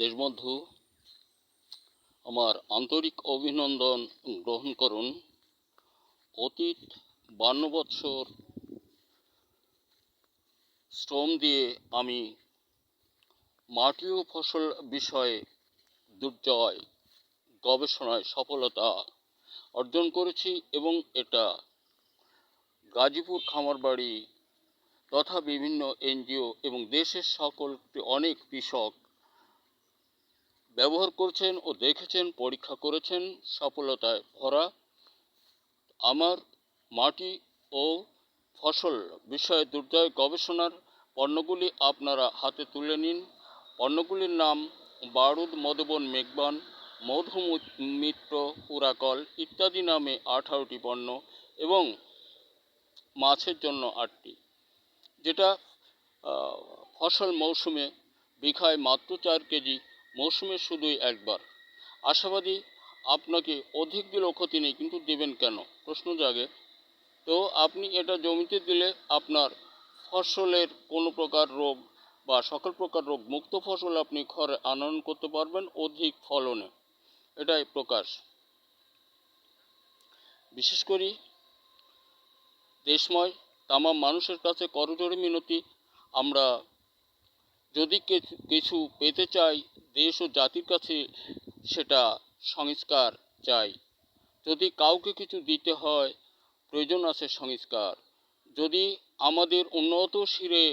দেশবন্ধু, আমার আন্তরিক অভিনন্দন গ্রহণ করুন। অতীত 52 বৎসর শ্রম দিয়ে আমি মাটি ও ফসল বিষয়ে দুর্জয় গবেষণায় সফলতা অর্জন করেছি এবং এটা গাজীপুর খামারবাড়ি তথা বিভিন্ন এনজিও এবং দেশের সকল অনেক কৃষক ব্যবহার করছেন ও দেখেছেন, পরীক্ষা করেছেন, সফলতায় ভরা। আমার মাটি ও ফসল বিষয়ে দুর্জয় গবেষণার পণ্যগুলি আপনারা হাতে তুলে নিন। পণ্যগুলির নাম বারুদ, মধুবন, মেঘবান, মধু মিত্র, পুরাকল ইত্যাদি নামে 18টি পণ্য এবং মাছের জন্য 8টি, যেটা ফসল মৌসুমে বিঘায় মাত্র 4 কেজি, মৌসুমে শুধুই একবার। আশাবাদী আপনাকে অধিক দিলেও ক্ষতি নেই, কিন্তু দেবেন কেন প্রশ্ন জাগে। তো আপনি এটা জমিতে দিলে আপনার ফসলের কোনো প্রকার রোগ বা সকল প্রকার রোগ মুক্ত ফসল আপনি ঘরে আনয়ন করতে পারবেন অধিক ফলনে, এটাই প্রকাশ। বিশেষ করি দেশময় তামাম মানুষের কাছে করজোড়ে মিনতি, আমরা যদি কিছু পেতে চাই দেশ ও জাতির কাছে, সেটা সংস্কার চাই। যদি কাউকে কিছু দিতে হয় প্রয়োজন আছে সংস্কার। যদি আমাদের উন্নত শিরে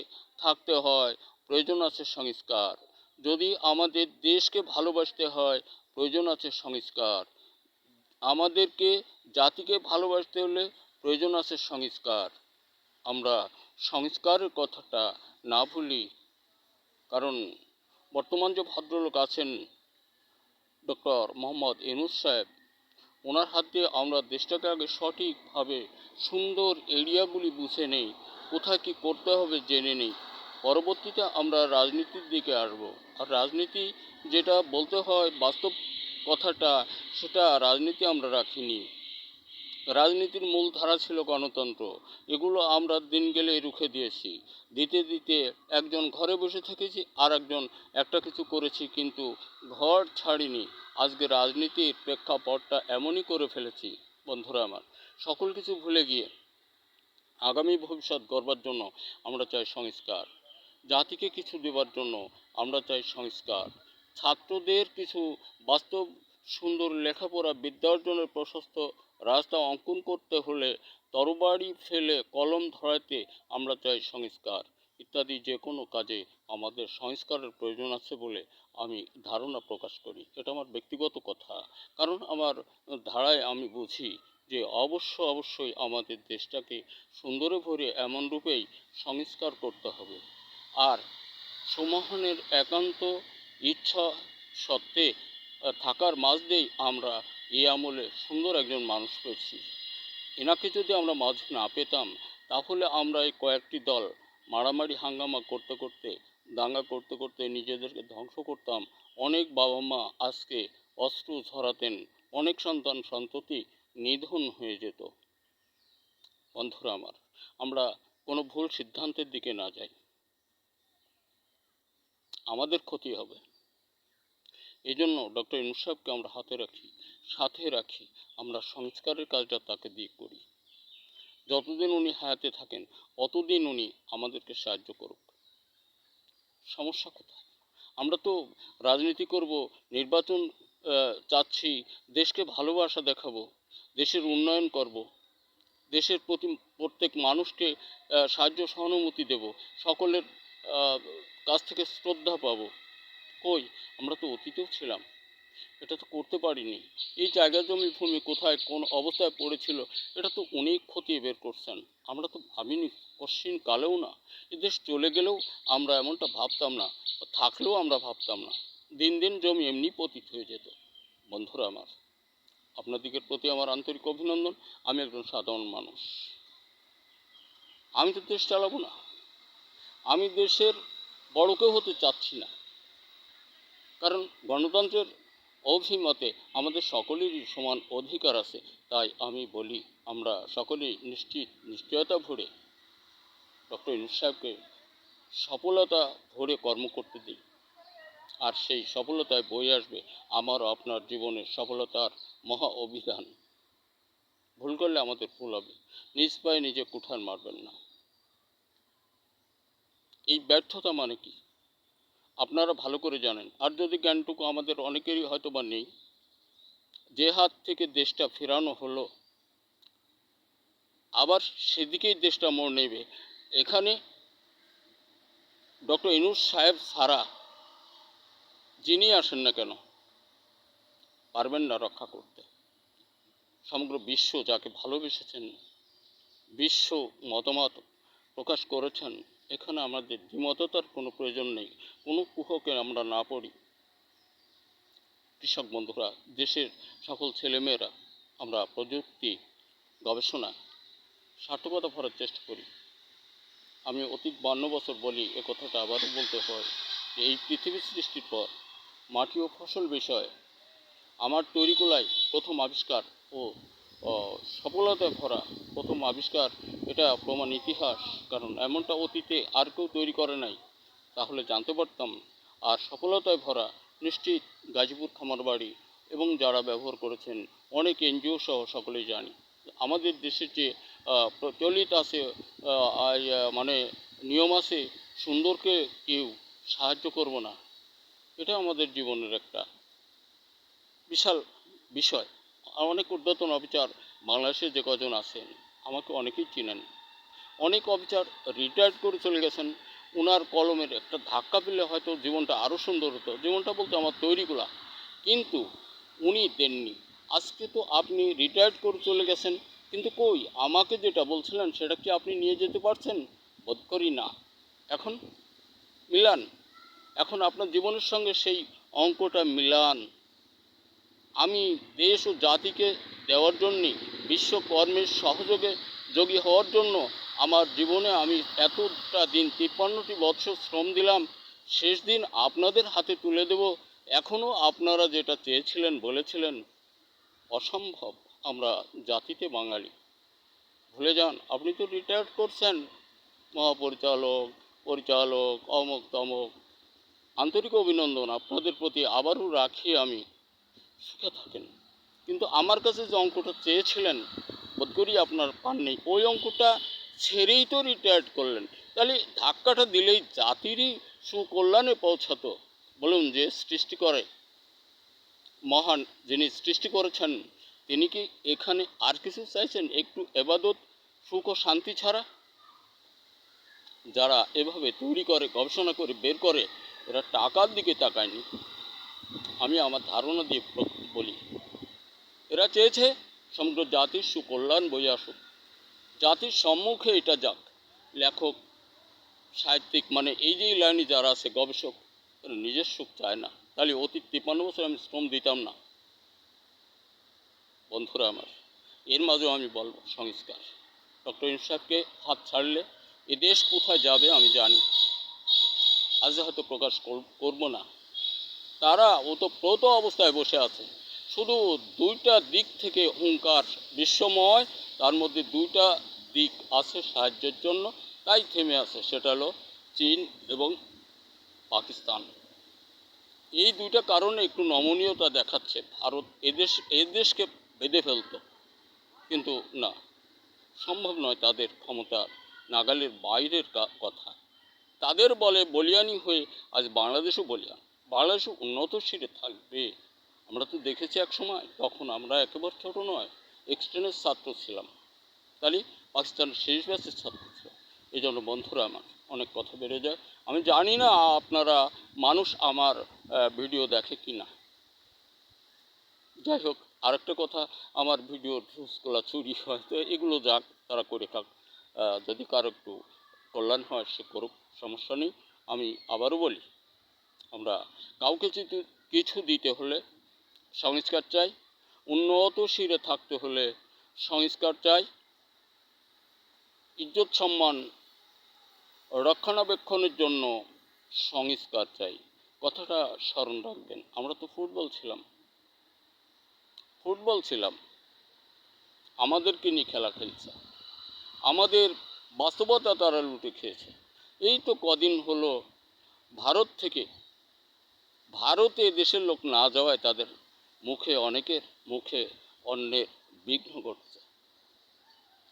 থাকতে হয় প্রয়োজন আছে সংস্কার। যদি আমাদের দেশকে ভালোবাসতে হয় প্রয়োজন আছে সংস্কার। আমাদেরকে জাতিকে ভালোবাসতে হলে প্রয়োজন আছে সংস্কার। আমরা সংস্কারের কথাটা না ভুলি, কারণ বর্তমান যে ভদ্রলোক আছেন ডক্টর মোহাম্মদ ইউনূস সাহেব, ওনার হাত দিয়ে আমরা দেশটাকে আগে সঠিকভাবে সুন্দর এরিয়াগুলি বুঝে নেই, কোথায় কী করতে হবে জেনে নেই, পরবর্তীতে আমরা রাজনীতির দিকে আসব। আর রাজনীতি যেটা বলতে হয় বাস্তব কথাটা, সেটা রাজনীতি আমরা রাখিনি। রাজনীতির মূল ধারা ছিল গণতন্ত্র, এগুলো আমরা দিন গেলে রুখে দিয়েছি। দিতে দিতে একজন ঘরে বসে থেকেছি, আর একজন একটা কিছু করেছি, কিন্তু ঘর ছাড়িনি। আজকে রাজনীতির প্রেক্ষাপটটা এমনই করে ফেলেছি বন্ধুরা আমার, সকল কিছু ভুলে গিয়ে আগামী ভবিষ্যৎ গড়বার জন্য আমরা চাই সংস্কার। জাতিকে কিছু দেওয়ার জন্য আমরা চাই সংস্কার। ছাত্রদের কিছু বাস্তব সুন্দর লেখাপড়া বিদ্যা অর্জনের প্রশস্ত রাস্তা অঙ্কন করতে হলে তরবারি ফেলে কলম ধরাতে আমরা চাই সংস্কার। ইত্যাদি যে কোনো কাজে আমাদের সংস্কারের প্রয়োজন আছে বলে আমি ধারণা প্রকাশ করি। এটা আমার ব্যক্তিগত কথা, কারণ আমার ধারায় আমি বুঝি যে অবশ্যই আমাদের দেশটাকে সুন্দরে ভরে এমন রূপেই সংস্কার করতে হবে। আর সুমহানের একান্ত ইচ্ছা সত্ত্বে থাকার মাঝ দিয়েই আমরা এই আমলে সুন্দর একজন মানুষ পেয়েছি। এনাকে যদি আমরা মাঝ না পেতাম, তাহলে আমরা এই কয়েকটি দল মারামারি হাঙ্গামা করতে করতে, দাঙ্গা করতে করতে নিজেদেরকে ধ্বংস করতাম। অনেক বাবা মা আজকে অস্ত্র ধরাতেন, অনেক সন্তান সন্ততি নিধন হয়ে যেত। বন্ধুরা আমার, আমরা কোনো ভুল সিদ্ধান্তের দিকে না যাই, আমাদের ক্ষতি হবে। এই জন্য ডক্টর ইউনূস সাহেবকে আমরা সাথে রাখি, আমরা সংস্কারের কাজটা তাকে দিয়ে করি। যতদিন উনি হায়াতে থাকেন ততদিন উনি আমাদেরকে সাহায্য করুক। সমস্যা কোথায়? আমরা তো রাজনীতি করব, নির্বাচন চাচ্ছি, দেশকে ভালোবাসা দেখাবো, দেশের উন্নয়ন করব, দেশের প্রতি প্রত্যেক মানুষকে সাহায্য সহানুভূতি দেব, সকলের কাছ থেকে শ্রদ্ধা পাবো। কই, আমরা তো অতীতেও ছিলাম, এটা তো করতে পারিনি। এই জায়গা জমি ভূমি কোথায় কোন অবস্থায় পড়েছিল, এটা তো উনি খতিয়ে বের করছেন। আমরা তো ভাবিনি, কশ্চিন কালেও না। এদেশ চলে গেলেও আমরা এমনটা ভাবতাম না, থাকলেও আমরা ভাবতাম না। দিন দিন জমি এমনি পতিত হয়ে যেত। বন্ধুরা আমার, আপনাদের প্রতি আমার আন্তরিক অভিনন্দন। আমি একজন সাধারণ মানুষ, আমি তো দেশ চালাবো না, আমি দেশের বড় কেউ হতে চাচ্ছি না। কারণ গণতন্ত্রের অভিমতে আমাদের সকলেরই সমান অধিকার আছে। তাই আমি বলি, আমরা সকলেই নিশ্চয়তা ভরে ডক্টর ইউনূস সাহেবকে সফলতা ভরে কর্ম করতে দিই। আর সেই সফলতায় বয়ে আসবে আমার আপনার জীবনের সফলতার মহা অভিধান। ভুল করলে আমাদের ভুল হবে, নিজ পায়ে নিজে কুঠার মারবেন না। এই ব্যর্থতা মানে কি আপনারা ভালো করে জানেন, আর যদি জ্ঞানটুকু আমাদের অনেকেরই হয়তো বা নেই। যে হাত থেকে দেশটা ফেরানো হলো, আবার সেদিকেই দেশটা মোড় নেবে। এখানে ডক্টর ইউনূস সাহেব ছাড়া যিনি আসেন না কেন পারবেন না রক্ষা করতে। সমগ্র বিশ্ব যাকে ভালোবেসেছেন, বিশ্ব মতামত প্রকাশ করেছেন, এখানে আমাদের দ্বিমততার কোনো প্রয়োজন নেই। কোনো কুহকে আমরা না পড়ি। কৃষক বন্ধুরা, দেশের সকল ছেলেমেয়েরা আমরা প্রযুক্তি গবেষণা সার্থকতা ভরার চেষ্টা করি। আমি অতীত 52 বছর বলি, এ কথাটা আবারও বলতে হয় যে এই পৃথিবী সৃষ্টির পর মাটি ও ফসল বিষয়ে আমার তৈরিকলায় প্রথম আবিষ্কার ও সফলতায় ভরা প্রথম আবিষ্কার, এটা প্রমাণ ইতিহাস। কারণ এমনটা অতীতে আর কেউ তৈরি করে নাই, তাহলে জানতে পারতাম। আর সফলতায় ভরা নিশ্চিত গাজীপুর খামারবাড়ি এবং যারা ব্যবহার করেছেন অনেক এনজিও সহ সকলেই জানি। আমাদের দেশের যে প্রচলিত আছে মানে নিয়ম আছে, সুন্দরকে কেউ সাহায্য করব না, এটা আমাদের জীবনের একটা বিশাল বিষয়। আর অনেক ঊর্ধ্বতন অফিসার বাংলাদেশে যে কজন আছেন, আমাকে অনেকেই চিনেন। অনেক অফিসার রিটায়ার্ড করে চলে গেছেন, ওনার কলমের একটা ধাক্কা পেলে হয়তো জীবনটা আরও সুন্দর হতো। জীবনটা বলতে আমার তৈরিগুলা, কিন্তু উনি দেননি। আজকে তো আপনি রিটায়ার্ড করে চলে গেছেন, কিন্তু কই আমাকে যেটা বলছিলেন সেটা কি আপনি নিয়ে যেতে পারছেন? বোধ করি না। এখন মিলান, এখন আপনার জীবনের সঙ্গে সেই অঙ্কটা মিলান। আমি দেশ ও জাতিকে দেওয়ার জন্যে, বিশ্বকর্মের সহযোগে যোগী হওয়ার জন্য আমার জীবনে আমি এতটা দিন 53টি বৎসর শ্রম দিলাম, শেষ দিন আপনাদের হাতে তুলে দেব। এখনও আপনারা যেটা চেয়েছিলেন, বলেছিলেন, অসম্ভব। আমরা জাতিতে বাঙালি। ভুলে যান, আপনি তো রিটায়ার্ড করছেন, মহাপরিচালক, পরিচালক, অমক তমক। আন্তরিক অভিনন্দন আপনাদের প্রতি আবারও রাখি আমি। সুখে থাকেন। কিন্তু আমার কাছে যে অঙ্কটা চেয়েছিলেন, বোধ করি আপনার পাননি। ওই অঙ্কটা ছেড়েই তো রিটায়ার্ড করলেন। তাহলে ধাক্কাটা দিলেই জাতিরই সুকল্যাণে পৌঁছাতো। বলুন, যে সৃষ্টি করে, মহান যিনি সৃষ্টি করেছেন, তিনি কি এখানে আর কিছু চাইছেন? একটু এবাদত, সুখ ও শান্তি ছাড়া? যারা এভাবে তৈরি করে, গবেষণা করে বের করে, এরা টাকার দিকে তাকায়নি। আমি আমার ধারণা দিয়ে বলি, এরা চেয়েছে সমগ্র জাতির সুকল্যাণ বয়ে আসুক, জাতির সম্মুখে এটা যাক। লেখক, সাহিত্যিক, মানে এই যে লাইনে যারা আছে, গবেষক, এরা নিজের সুখ চায় না। তাহলে অতীত 53 বছর আমি শ্রম দিতাম না। বন্ধুরা আমার, এর মাঝেও আমি বলবো সংস্কার। ডক্টর ইউনূস সাহেবকে হাত ছাড়লে এ দেশ কোথায় যাবে আমি জানি। আজ হয়তো প্রকাশ করব না। তারা ওতপ্রোত অবস্থায় বসে আছে। শুধু দুইটা দিক থেকে হুঙ্কার বিশ্বময়, তার মধ্যে দুইটা দিক আছে সাহায্যের জন্য, তাই থেমে আছে। সেটা হলো চীন এবং পাকিস্তান। এই দুইটা কারণে একটু নমনীয়তা দেখাচ্ছে ভারত। এদেশকে বেঁধে ফেলতো, কিন্তু না, সম্ভব নয়। তাদের ক্ষমতা নাগালের বাইরের কথা। তাদের বলে বলিয়ানি হয়ে আজ বাংলাদেশও বলিয়ান। বাংলাদেশও উন্নত শিরে থাকবে। আমরা তো দেখেছি এক সময়, তখন আমরা একেবারে ছোট নয়, এক্সটেনের ছাত্র ছিলাম। তাহলে পাকিস্তানের শেষ ব্যাচের ছাত্র ছিল। এই জন্য বন্ধুরা আমার, অনেক কথা বেড়ে যায়। আমি জানি না আপনারা মানুষ আমার ভিডিও দেখে কি না। যাই হোক, আরেকটা কথা, আমার ভিডিওর ভিউজগুলো চুরি হয়, তো এগুলো যাক, তারা করে থাক। যদি কারো একটু কল্যাণ হয় সে করুক, সমস্যা নেই। আমি আবারও বলি, আমরা কাউকে যদি কিছু দিতে হলে সংস্কার চাই, উন্নত শিরে থাকতে হলে সংস্কার চাই, ইজ্জত সম্মান রক্ষণাবেক্ষণের জন্য সংস্কার চাই। কথাটা স্মরণ রাখবেন। আমরা তো ফুটবল ছিলাম, আমাদেরকে নিয়ে খেলা খেলছে, আমাদের বাস্তবতা তারা লুটে খেয়েছে। এই তো কদিন হলো ভারত থেকে ভারতে দেশের লোক না যাওয়ায় তাদের মুখে অনেকের মুখে অন্যের বিঘ্ন ঘটছে।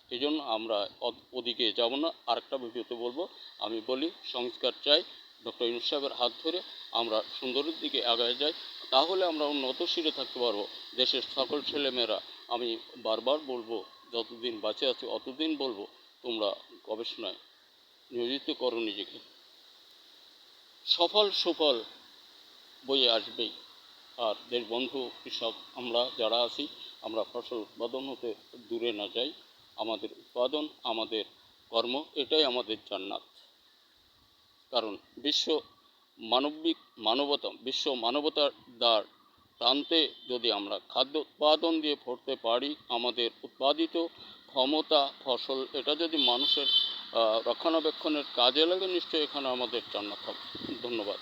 এই জন্য আমরা ওদিকে যাব না। আরেকটা ভিডিওতে বলবো। আমি বলি সংস্কার চাই, ডক্টর ইউনূস সাহেবের হাত ধরে আমরা সুন্দরের দিকে আগায় যাই, তাহলে আমরা উন্নত শিরে থাকতে পারবো। দেশের সকল ছেলেমেয়েরা, আমি বারবার বলবো, যতদিন বাঁচে আছি অতদিন বলবো, তোমরা গবেষণায় নিয়োজিত করো নিজেকে। সফল সুফল বয়ে আসবেই। আর দেশবন্ধু কৃষক আমরা যারা আছি, আমরা ফসল উৎপাদন হতে দূরে না যাই। আমাদের উৎপাদন, আমাদের কর্ম, এটাই আমাদের জান্নাত। কারণ বিশ্ব মানবতার দ্বার প্রান্তে যদি আমরা খাদ্য উৎপাদন দিয়ে পড়তে পারি, আমাদের উৎপাদিত ক্ষমতা ফসল এটা যদি মানুষের রক্ষণাবেক্ষণের কাজে লাগে, নিশ্চয়ই এখানে আমাদের জান্নাত হবে। ধন্যবাদ।